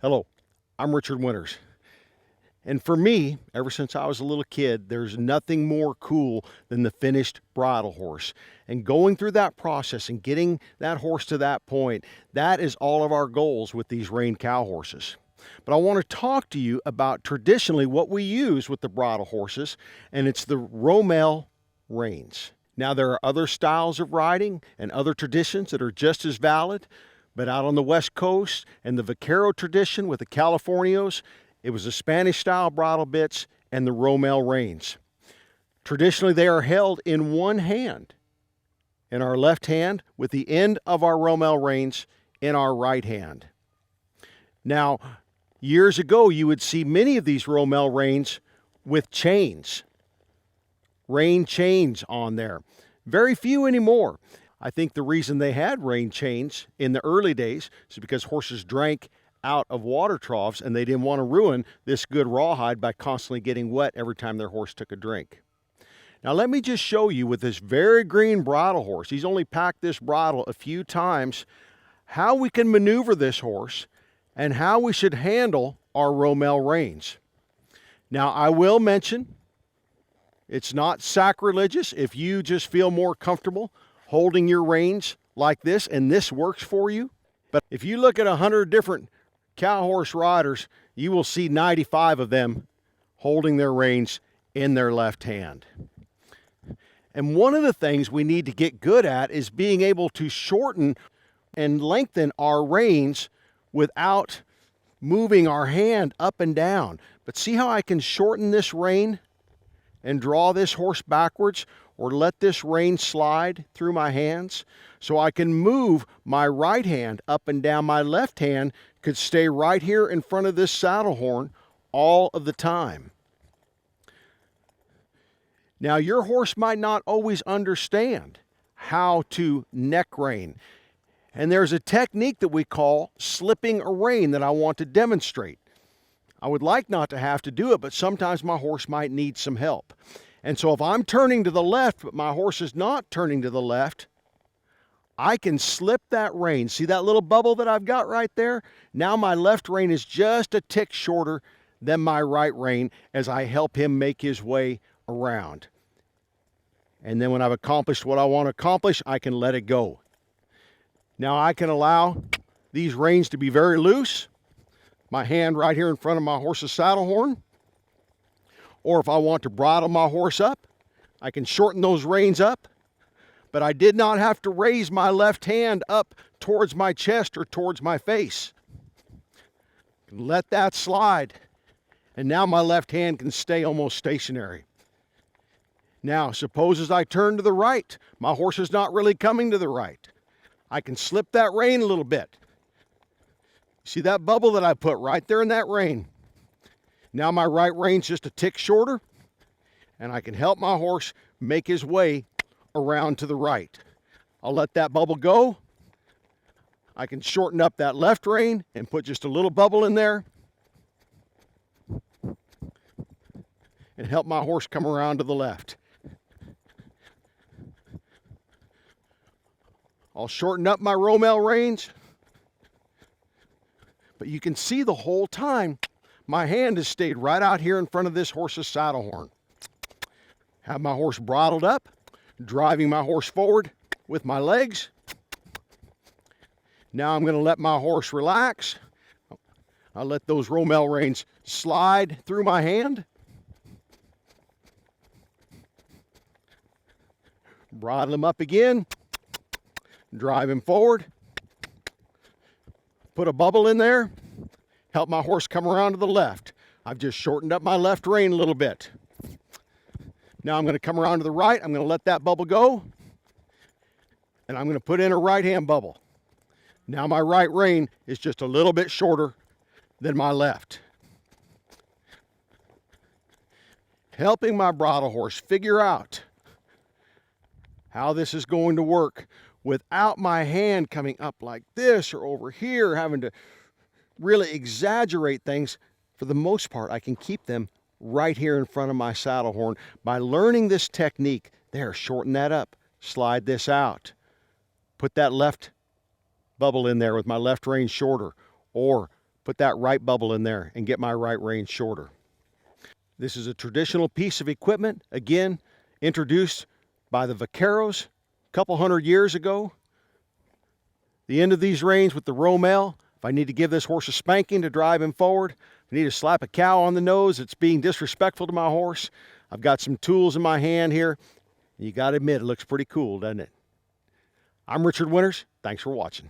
Hello, I'm Richard Winters. And for me, ever since I was a little kid, there's nothing more cool than the finished bridle horse. And going through that process and getting that horse to that point, that is all of our goals with these reined cow horses. But I want to talk to you about traditionally what we use with the bridle horses, and it's the Romel reins. Now, there are other styles of riding and other traditions that are just as valid, but out on the West Coast and the vaquero tradition with the Californios, it was the Spanish style bridle bits and the Romel reins. Traditionally, they are held in one hand, in our left hand, with the end of our Romel reins in our right hand. Now, years ago, you would see many of these Romel reins with chains, rein chains on there. Very few anymore. I think the reason they had rein chains in the early days is because horses drank out of water troughs and they didn't want to ruin this good rawhide by constantly getting wet every time their horse took a drink. Now let me just show you with this very green bridle horse, he's only packed this bridle a few times, how we can maneuver this horse and how we should handle our Romel reins. Now I will mention, it's not sacrilegious if you just feel more comfortable holding your reins like this and this works for you. But if you look at 100 different cow horse riders, you will see 95 of them holding their reins in their left hand. And one of the things we need to get good at is being able to shorten and lengthen our reins without moving our hand up and down. But see how I can shorten this rein and draw this horse backwards, or let this rein slide through my hands, so I can move my right hand up and down. My left hand could stay right here in front of this saddle horn all of the time. Now, your horse might not always understand how to neck rein, and there's a technique that we call slipping a rein that I want to demonstrate. I would like not to have to do it, but sometimes my horse might need some help. And so if I'm turning to the left, but my horse is not turning to the left, I can slip that rein. See that little bubble that I've got right there? Now my left rein is just a tick shorter than my right rein as I help him make his way around. And then when I've accomplished what I want to accomplish, I can let it go. Now I can allow these reins to be very loose. My hand right here in front of my horse's saddle horn. Or if I want to bridle my horse up, I can shorten those reins up. But I did not have to raise my left hand up towards my chest or towards my face. Let that slide. And now my left hand can stay almost stationary. Now, suppose as I turn to the right, my horse is not really coming to the right. I can slip that rein a little bit. See that bubble that I put right there in that rein? Now my right rein's just a tick shorter, and I can help my horse make his way around to the right. I'll let that bubble go. I can shorten up that left rein and put just a little bubble in there and help my horse come around to the left. I'll shorten up my Romel reins, but you can see the whole time my hand has stayed right out here in front of this horse's saddle horn. Have my horse bridled up, driving my horse forward with my legs. Now I'm going to let my horse relax. I'll let those Romel reins slide through my hand. Bridle him up again. Drive him forward. Put a bubble in there. Help my horse come around to the left. I've just shortened up my left rein a little bit. Now I'm going to come around to the right. I'm going to let that bubble go. And I'm going to put in a right hand bubble. Now my right rein is just a little bit shorter than my left. Helping my bridle horse figure out how this is going to work without my hand coming up like this or over here, having to really exaggerate things. For the most part, I can keep them right here in front of my saddle horn. By learning this technique, there, shorten that up, slide this out, put that left bubble in there with my left rein shorter, or put that right bubble in there and get my right rein shorter. This is a traditional piece of equipment, again, introduced by the vaqueros a couple hundred years ago. The end of these reins with the Romel, if I need to give this horse a spanking to drive him forward, if I need to slap a cow on the nose that's being disrespectful to my horse, I've got some tools in my hand here. You got to admit, it looks pretty cool, doesn't it? I'm Richard Winters. Thanks for watching.